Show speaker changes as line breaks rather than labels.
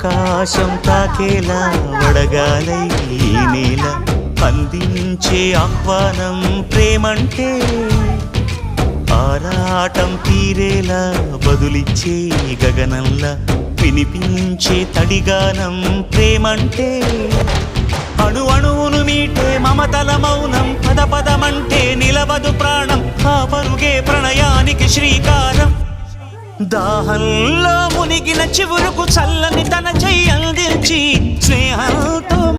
ఆకాశం తాకేలా వడగాలై ఈ నేల అందించే ఆహ్వానం ప్రేమంటే ఆరాటం తీరేలా బదులిచ్చే గగనంలా వినిపించే తడిగానం ప్రేమంటే అణు అణువును మీటే మమతల మౌనం పద పదమంటే నిలవదు ప్రాణం ఆ పరుగే ప్రణయానికి శ్రీకారం దాహంలో మునిగిన చివురుకు చల్లని తన చెయ్యి అందించి స్నేహంతో